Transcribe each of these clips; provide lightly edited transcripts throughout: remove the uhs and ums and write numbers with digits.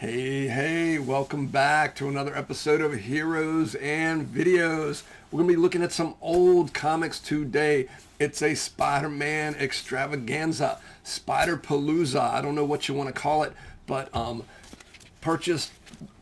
Hey, welcome back to another episode of Heroes and Videos. We're going to be looking at some old comics today. It's a Spider-Man extravaganza, Spider-Palooza. I don't know what you want to call it, but purchased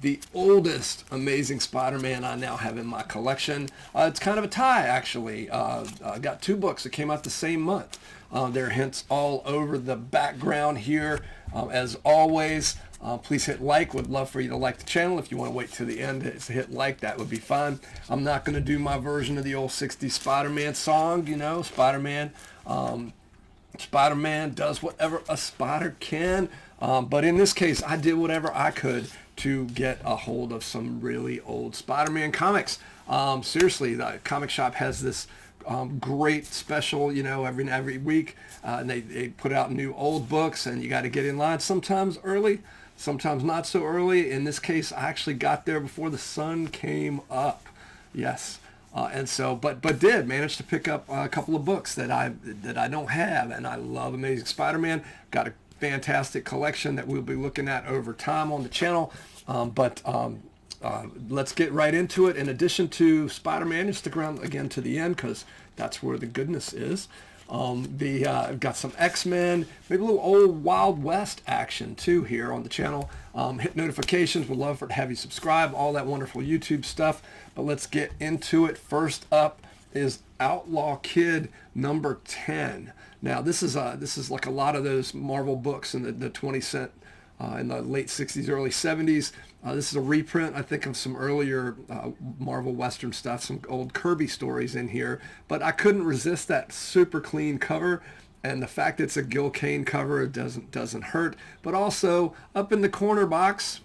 the oldest Amazing Spider-Man I now have in my collection. It's kind of a tie, actually. I got two books that came out the same month. There are hints all over the background here. As always, please hit like. Would love for you to like the channel. If you want to wait to the end to hit like, that would be fine. I'm not going to do my version of the old 60s Spider-Man song. You know, Spider-Man does whatever a spider can. But in this case, I did whatever I could to get a hold of some really old Spider-Man comics. Seriously, the comic shop has this great special, you know, every week. And they put out new old books, and you got to get in line sometimes early, sometimes not so early. In this case, I actually got there before the sun came up. Yes. And so, but did manage to pick up a couple of books that I don't have, and I love Amazing Spider-Man. Got a fantastic collection that we'll be looking at over time on the channel. Let's get right into it. In addition to Spider-Man, just stick around again to the end because that's where the goodness is. I've got some X-Men, maybe a little old Wild West action too here on the channel. Hit notifications. Would love to have you subscribe, all that wonderful YouTube stuff. But let's get into it. First up is Outlaw Kid number 10. Now this is like a lot of those Marvel books in the 20 cent in the late 60s, early 70s. This is a reprint, I think, of some earlier Marvel Western stuff, some old Kirby stories in here. But I couldn't resist that super clean cover, and the fact it's a Gil Kane cover doesn't hurt. But also up in the corner box,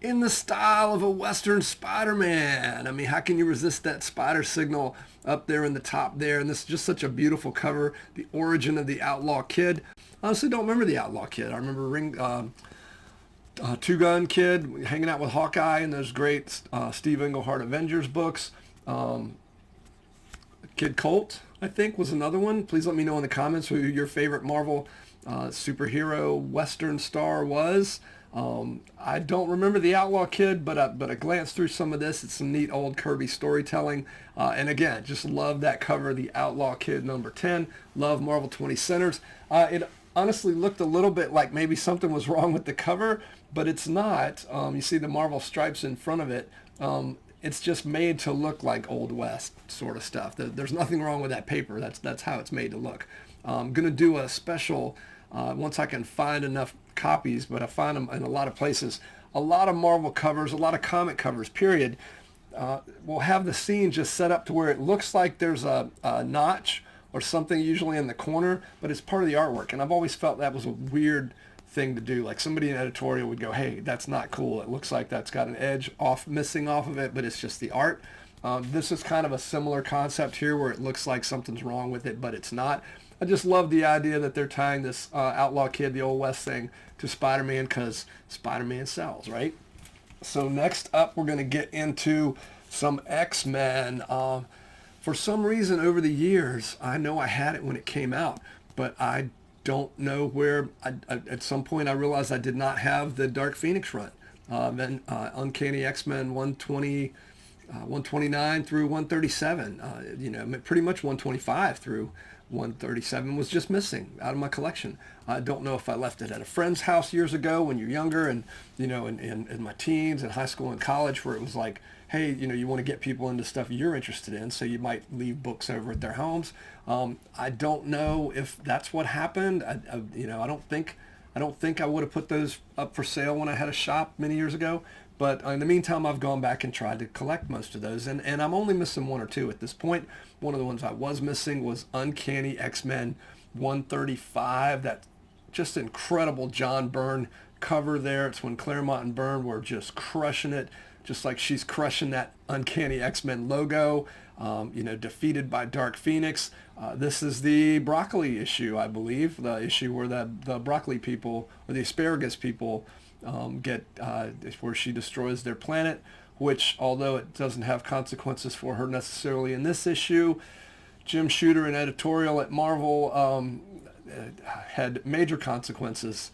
in the style of a Western Spider-Man. I mean, how can you resist that spider signal up there in the top there? And this is just such a beautiful cover. The origin of the Outlaw Kid. Honestly, don't remember the Outlaw Kid. I remember Two Gun Kid hanging out with Hawkeye in those great Steve Englehart Avengers books. Kid Colt, I think, was another one. Please let me know in the comments who your favorite Marvel superhero Western star was. I don't remember the Outlaw Kid, but I glanced through some of this. It's some neat old Kirby storytelling. And again, just love that cover, the Outlaw Kid number 10. Love Marvel 20 Centers. It honestly looked a little bit like maybe something was wrong with the cover, but it's not. You see the Marvel stripes in front of it. It's just made to look like Old West sort of stuff. There's nothing wrong with that paper. That's how it's made to look. I'm going to do a special once I can find enough copies, but I find them in a lot of places. A lot of Marvel covers, a lot of comic covers, period, will have the scene just set up to where it looks like there's a notch or something usually in the corner, but it's part of the artwork. And I've always felt that was a weird thing to do. Like somebody in editorial would go, hey, that's not cool. It looks like that's got an edge missing off of it, but it's just the art. This is kind of a similar concept here where it looks like something's wrong with it, but it's not. I just love the idea that they're tying this Outlaw Kid, the Old West thing, to Spider-Man because Spider-Man sells, right? So next up, we're going to get into some X-Men. For some reason over the years, I know I had it when it came out, but I don't know where. At some point, I realized I did not have the Dark Phoenix run. Then Uncanny X-Men 129 through 137, you know, pretty much 125 through 137 was just missing out of my collection. I don't know if I left it at a friend's house years ago when you're younger and, you know, in my teens and high school and college where it was like, hey, you know, you want to get people into stuff you're interested in, so you might leave books over at their homes. I don't know if that's what happened. You know, I don't think I would have put those up for sale when I had a shop many years ago. But in the meantime, I've gone back and tried to collect most of those. And I'm only missing one or two at this point. One of the ones I was missing was Uncanny X-Men 135. That just incredible John Byrne cover there. It's when Claremont and Byrne were just crushing it, just like she's crushing that Uncanny X-Men logo, you know, defeated by Dark Phoenix. This is the broccoli issue, I believe, the issue where the broccoli people, or the asparagus people, where she destroys their planet, which, although it doesn't have consequences for her necessarily in this issue, Jim Shooter, an editorial at Marvel, had major consequences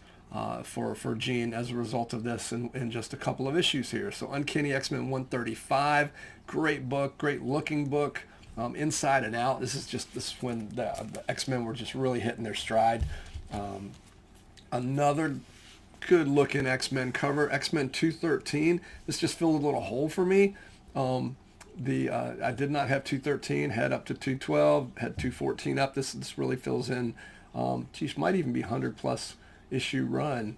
for Jean as a result of this in just a couple of issues here. So Uncanny X-Men 135, great book, great looking book, inside and out. This is when the X-Men were just really hitting their stride. Another good looking X-Men cover, X-Men 213. This just filled a little hole for me. I did not have 213, had up to 212, had 214 up. This really fills in, might even be 100 plus issue run.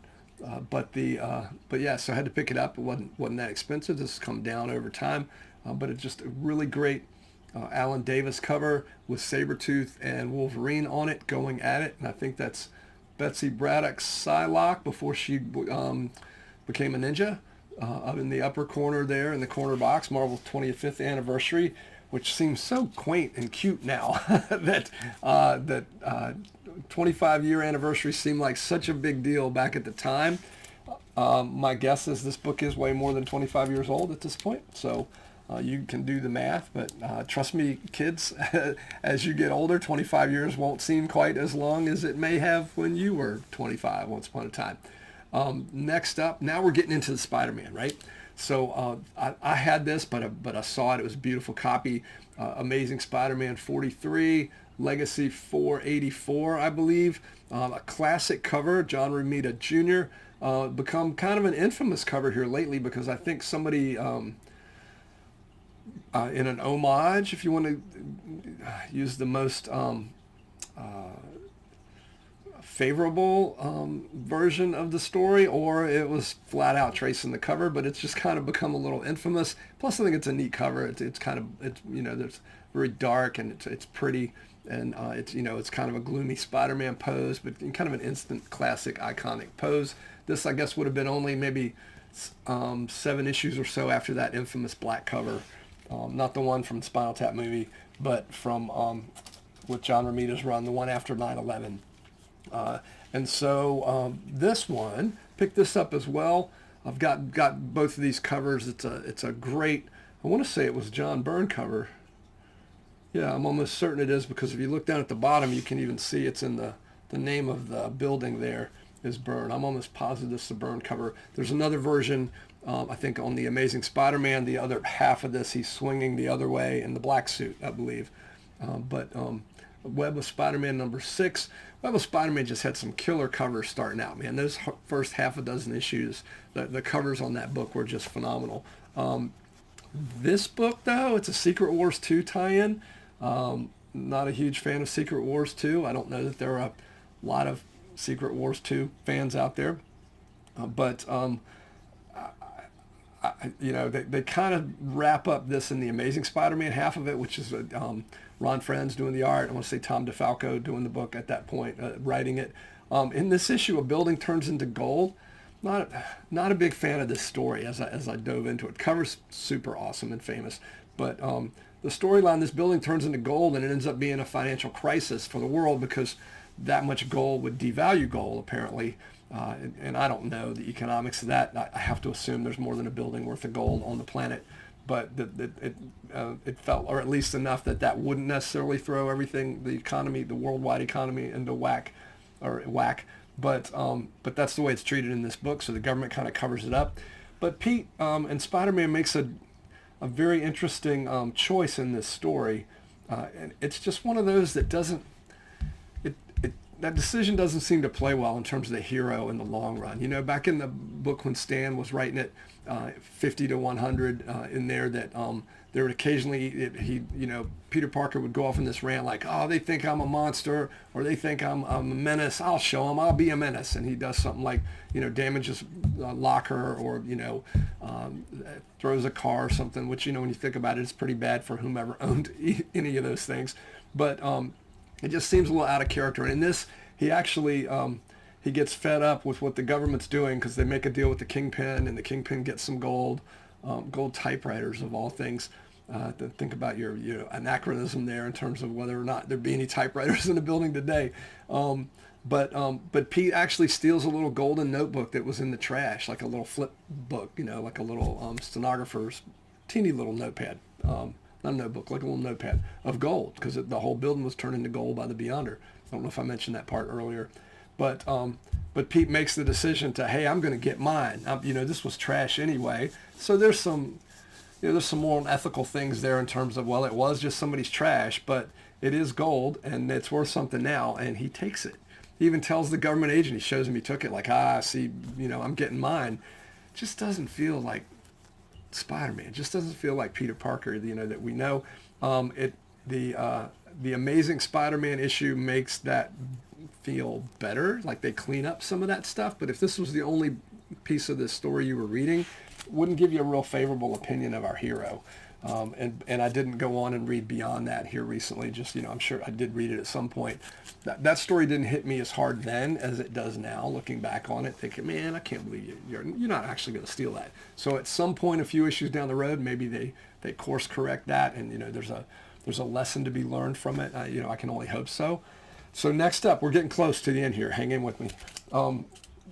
But yeah, so I had to pick it up. It wasn't that expensive. This has come down over time, but it's just a really great Alan Davis cover with Sabretooth and Wolverine on it, going at it. And I think that's Betsy Braddock's Psylocke before she became a ninja. Up in the upper corner there in the corner box, Marvel's 25th anniversary, which seems so quaint and cute now. that 25-year anniversary seemed like such a big deal back at the time. My guess is this book is way more than 25 years old at this point, so you can do the math. But trust me, kids, as you get older, 25 years won't seem quite as long as it may have when you were 25 once upon a time. Next up, now we're getting into the Spider-Man, right? So I had this, but I saw it. It was a beautiful copy. Amazing Spider-Man 43, Legacy 484, I believe. A classic cover, John Romita Jr. Become kind of an infamous cover here lately because I think somebody, in an homage, if you want to use the most favorable version of the story, or it was flat out tracing the cover, but it's just kind of become a little infamous. Plus I think it's a neat cover. It's there's very dark and it's pretty, and it's kind of a gloomy Spider-Man pose, but kind of an instant classic iconic pose. This I guess would have been only maybe 7 issues or so after that infamous black cover, not the one from the Spinal Tap movie, but from with John Romita's run, the one after 9/11. And so this one, picked this up as well. I've got both of these covers. It's a great, I want to say it was John Byrne cover. Yeah, I'm almost certain it is, because if you look down at the bottom, you can even see it's in the name of the building there is Byrne. I'm almost positive this is a Byrne cover. There's another version, I think on the Amazing Spider-Man, the other half of this, he's swinging the other way in the black suit, I believe. Web of Spider-Man number 6. Web of Spider-Man just had some killer covers starting out, man. Those first half a dozen issues, the covers on that book were just phenomenal. This book, though, it's a Secret Wars 2 tie-in. Not a huge fan of Secret Wars 2. I don't know that there are a lot of Secret Wars 2 fans out there. They kind of wrap up this in the Amazing Spider-Man half of it, which is Ron Frenz doing the art. I want to say Tom DeFalco doing the book at that point, writing it. In this issue, a building turns into gold. Not a big fan of this story as I dove into it. Cover's super awesome and famous, but the storyline, this building turns into gold, and it ends up being a financial crisis for the world because that much gold would devalue gold, apparently. And I don't know the economics of that. I have to assume there's more than a building worth of gold on the planet, but it felt, or at least enough that wouldn't necessarily throw everything, the economy, the worldwide economy, into whack. But that's the way it's treated in this book, so the government kind of covers it up. But Pete and Spider-Man makes a very interesting choice in this story, and it's just one of those that doesn't. That decision doesn't seem to play well in terms of the hero in the long run. Back in the book when Stan was writing it, 50 to 100 in there, that there would occasionally, Peter Parker would go off in this rant like, oh, they think I'm a monster, or they think I'm a menace. I'll show them. I'll be a menace. And he does something like, damages a locker, or, throws a car or something, which, when you think about it, it's pretty bad for whomever owned any of those things. But it just seems a little out of character. And in this, he actually, he gets fed up with what the government's doing, because they make a deal with the Kingpin, and the Kingpin gets some gold typewriters of all things. To think about your anachronism there in terms of whether or not there'd be any typewriters in the building today. But Pete actually steals a little golden notebook that was in the trash, like a little flip book, like a little stenographer's teeny little notepad. Not a notebook, like a little notepad of gold, because the whole building was turned into gold by the Beyonder. I don't know if I mentioned that part earlier, but Pete makes the decision to, hey, I'm going to get mine. This was trash anyway. So there's some moral and ethical things there in terms of, well, it was just somebody's trash, but it is gold and it's worth something now, and he takes it. He even tells the government agent, he shows him he took it, like, see, I'm getting mine. It just doesn't feel like Spider-Man. It just doesn't feel like Peter Parker, that we know. The Amazing Spider-Man issue makes that feel better, like they clean up some of that stuff. But if this was the only piece of this story you were reading, it wouldn't give you a real favorable opinion of our hero. And I didn't go on and read beyond that here recently. Just, I'm sure I did read it at some point. That story didn't hit me as hard then as it does now, looking back on it, thinking, man, I can't believe you're not actually going to steal that. So at some point, a few issues down the road, maybe they course correct that, and there's a lesson to be learned from it. I can only hope so. So next up, we're getting close to the end here. Hang in with me.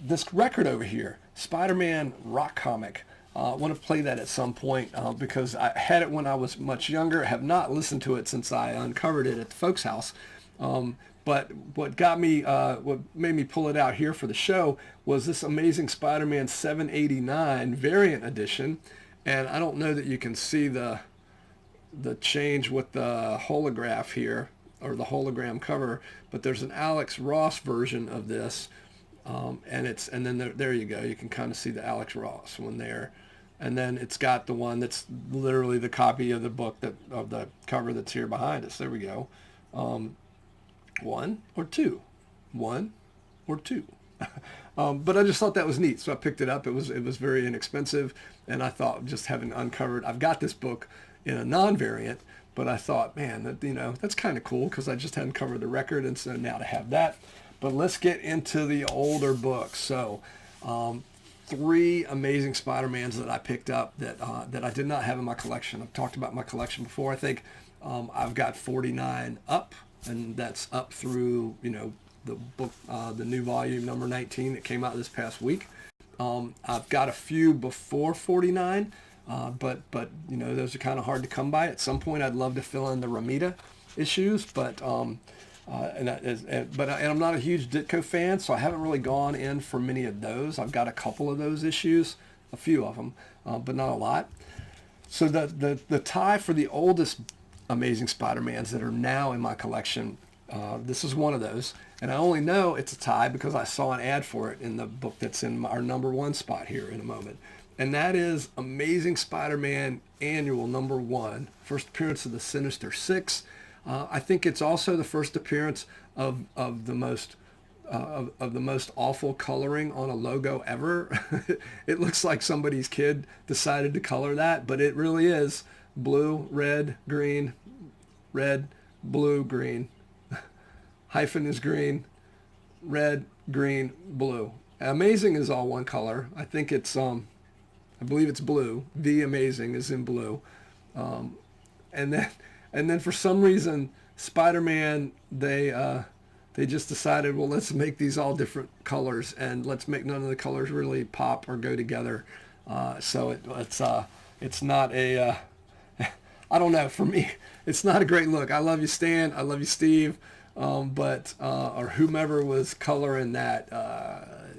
This record over here, Spider-Man Rock Comic. I want to play that at some point because I had it when I was much younger. I have not listened to it since I uncovered it at the folks' house. But what made me pull it out here for the show was this Amazing Spider-Man 789 variant edition. And I don't know that you can see the change with the holograph here, or the hologram cover, but there's an Alex Ross version of this. And then there you go. You can kind of see the Alex Ross one there. And then it's got the one that's literally the copy of the book of the cover that's here behind us. There we go. One or two. But I just thought that was neat, so I picked it up. It was very inexpensive, and I thought, just having uncovered, I've got this book in a non-variant, but I thought, man, that's kind of cool because I just hadn't covered the record, and so now to have that. But let's get into the older books. So 3 Amazing Spider-Mans that I picked up that I did not have in my collection. I've talked about my collection before. I think I've got 49 up, and that's up through, the book, the new volume number 19 that came out this past week. I've got a few before 49, but those are kind of hard to come by. At some point, I'd love to fill in the Ramita issues, but and I'm not a huge Ditko fan, so I haven't really gone in for many of those. I've got a couple of those issues, a few of them, but not a lot. So the tie for the oldest Amazing Spider-Mans that are now in my collection, this is one of those, and I only know it's a tie because I saw an ad for it in the book that's in our number 1 spot here in a moment, and that is Amazing Spider-Man Annual number 1, first appearance of the Sinister Six. I think it's also the first appearance of the most awful coloring on a logo ever. It looks like somebody's kid decided to color that, but it really is blue, red, green, red, blue, green. Hyphen is green, red, green, blue. Amazing is all one color. I think it's I believe it's blue. The Amazing is in blue, and then for some reason, Spider-Man, they just decided, well, let's make these all different colors, and let's make none of the colors really pop or go together. So it's not a, I don't know, for me, it's not a great look. I love you, Stan. I love you, Steve. But or whomever was coloring that,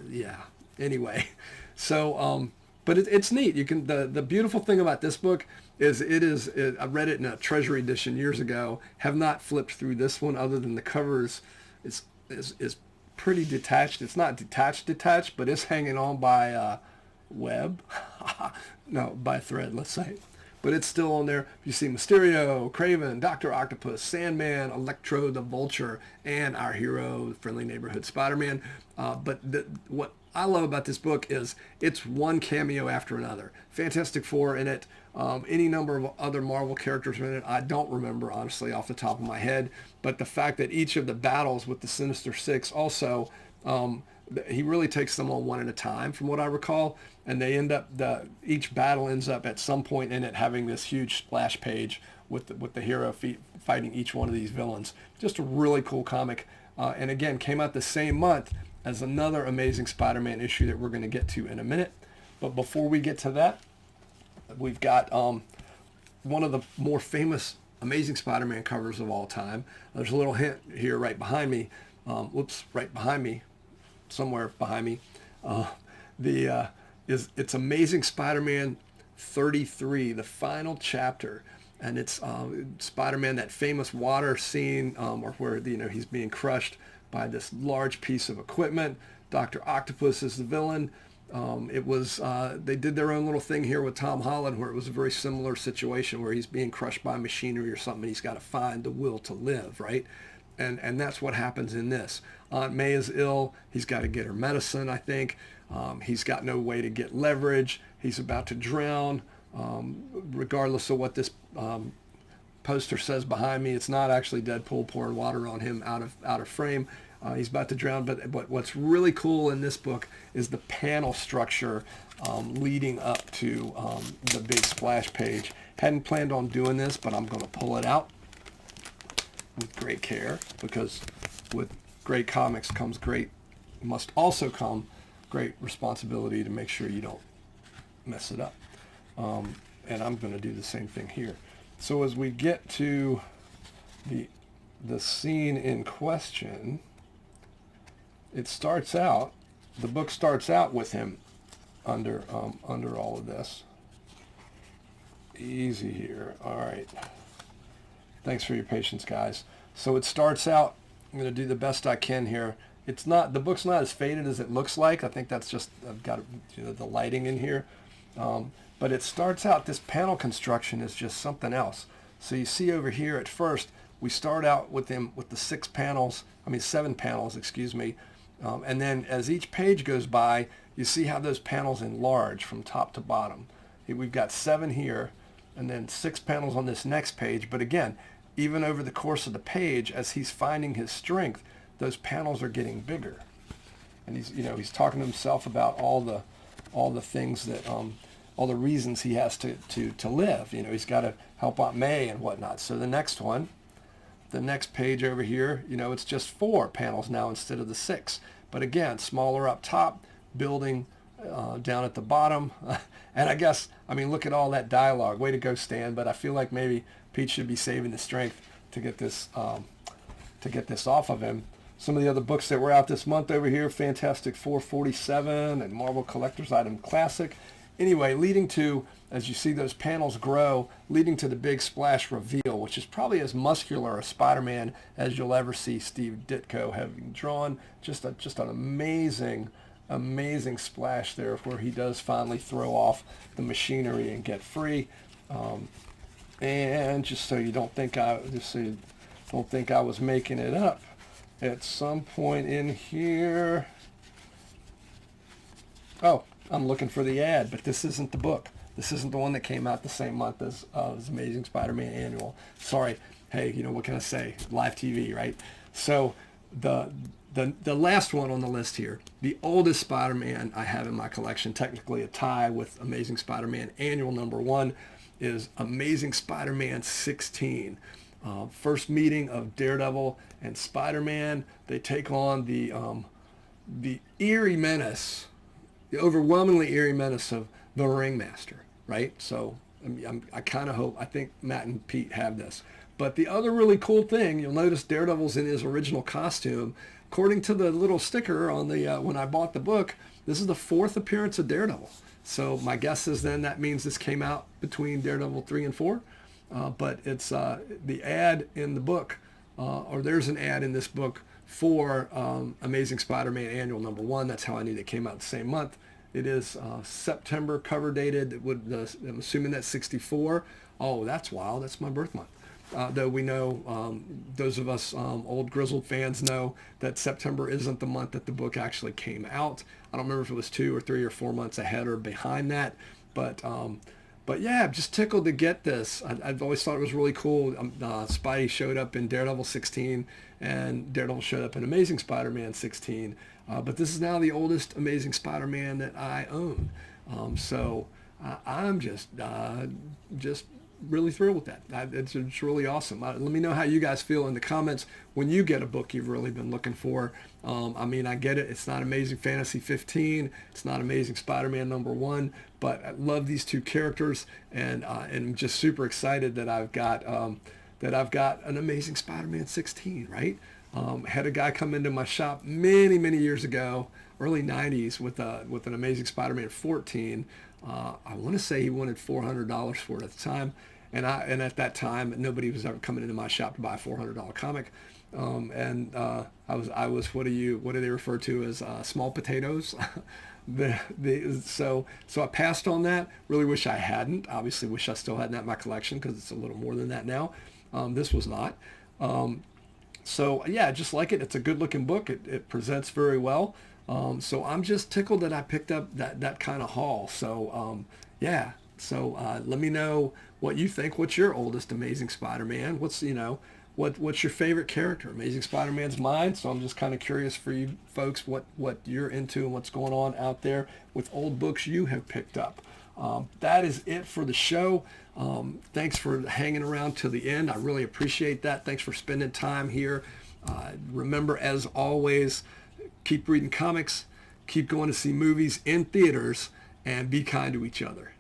yeah. Anyway, so but it's neat. You can the beautiful thing about this book is I read it in a Treasury edition years ago. Have not flipped through this one other than the covers is pretty detached. It's not detached, but it's hanging on by web. No, by thread, let's say. But it's still on there. You see Mysterio, Kraven, Dr. Octopus, Sandman, Electro, the Vulture, and our hero, Friendly Neighborhood Spider-Man. But what I love about this book is it's one cameo after another. Fantastic Four in it. Any number of other Marvel characters in it. I don't remember, honestly, off the top of my head. But the fact that each of the battles with the Sinister Six also, he really takes them on one at a time, from what I recall. And they end up, each battle ends up at some point in it having this huge splash page with the hero fighting each one of these villains. Just a really cool comic. And again, came out the same month as another Amazing Spider-Man issue that we're going to get to in a minute. But before we get to that, we've got one of the more famous Amazing Spider-Man covers of all time. There's a little hint here right behind me. whoops, right behind me, somewhere behind me, it's Amazing Spider-Man 33, the final chapter, and it's Spider-Man, that famous water scene, or where he's being crushed by this large piece of equipment. Dr. Octopus is the villain. They did their own little thing here with Tom Holland, where it was a very similar situation where he's being crushed by machinery or something, and he's got to find the will to live, right? And that's what happens in this. Aunt May is ill. He's got to get her medicine, I think. He's got no way to get leverage. He's about to drown. Regardless of what this poster says behind me, it's not actually Deadpool pouring water on him out of frame. He's about to drown. But what's really cool in this book is the panel structure leading up to the big splash page. Hadn't planned on doing this, but I'm going to pull it out with great care, because with great comics must also come great responsibility to make sure you don't mess it up. And I'm going to do the same thing here. So as we get to the scene in question, the book starts out with him under all of this. Easy here. All right. Thanks for your patience, guys. So it starts out, I'm going to do the best I can here. The book's not as faded as it looks like. I think that's just, I've got the lighting in here. But it starts out, this panel construction is just something else. So you see over here at first, we start out with them with the 7 panels, excuse me. And then as each page goes by, you see how those panels enlarge from top to bottom. We've got 7 here, and then 6 panels on this next page. But again, even over the course of the page, as he's finding his strength, those panels are getting bigger. And he's talking to himself about all the things that, all the reasons he has to live. He's got to help Aunt May and whatnot. So the next page over here, it's just 4 panels now instead of the 6. But again, smaller up top, building down at the bottom. And I guess, look at all that dialogue. Way to go, Stan. But I feel like maybe Pete should be saving the strength to get this off of him. Some of the other books that were out this month over here, Fantastic 447 and Marvel Collector's Item Classic. Anyway, leading to, as you see those panels grow, leading to the big splash reveal, which is probably as muscular a Spider-Man as you'll ever see Steve Ditko having drawn. Just an amazing splash there, where he does finally throw off the machinery and get free. And just so you don't think I was making it up, at some point in here, I'm looking for the ad, but this isn't the book. This isn't the one that came out the same month as Amazing Spider-Man Annual. Sorry. Hey, what can I say? Live TV, right? So the last one on the list here, the oldest Spider-Man I have in my collection, technically a tie with Amazing Spider-Man Annual #1, is Amazing Spider-Man 16. First meeting of Daredevil and Spider-Man. They take on the eerie menace, the overwhelmingly eerie menace of the Ringmaster, right? So I kind of hope, I think Matt and Pete have this. But the other really cool thing, you'll notice Daredevil's in his original costume. According to the little sticker on the when I bought the book, this is the 4th appearance of Daredevil. So my guess is then that means this came out between Daredevil 3 and 4. But it's the ad in the book, or there's an ad in this book for Amazing Spider-Man Annual #1. That's how I knew they came out the same month. It is September cover dated. I'm assuming that's 64. Oh, that's wild. That's my birth month. Though we know, those of us old grizzled fans know that September isn't the month that the book actually came out. I don't remember if it was 2 or 3 or 4 months ahead or behind that. But yeah, I'm just tickled to get this. I've always thought it was really cool. Spidey showed up in Daredevil 16, and Daredevil showed up in Amazing Spider-Man 16. But this is now the oldest Amazing Spider-Man that I own. So I'm just really thrilled with that. It's really awesome. Let me know how you guys feel in the comments when you get a book you've really been looking for. I get it. It's not Amazing Fantasy 15. It's not Amazing Spider-Man #1. But I love these 2 characters, and I'm just super excited that I've got an Amazing Spider-Man 16. Right? Had a guy come into my shop many, many years ago, early 90s, with an Amazing Spider-Man 14. I want to say he wanted $400 for it at the time. And at that time, nobody was ever coming into my shop to buy a $400 comic. I was what do they refer to as small potatoes? So I passed on that. Really wish I hadn't. Obviously wish I still had that in my collection, because it's a little more than that now. This was not. So yeah, just like it. It's a good looking book. It presents very well. So I'm just tickled that I picked up that kind of haul. So yeah. So let me know what you think. What's your oldest Amazing Spider-Man? What's your favorite character? Amazing Spider-Man's mine. So I'm just kind of curious for you folks what you're into and what's going on out there with old books you have picked up. That is it for the show. Thanks for hanging around till the end. I really appreciate that. Thanks for spending time here. Remember, as always, keep reading comics, keep going to see movies in theaters, and be kind to each other.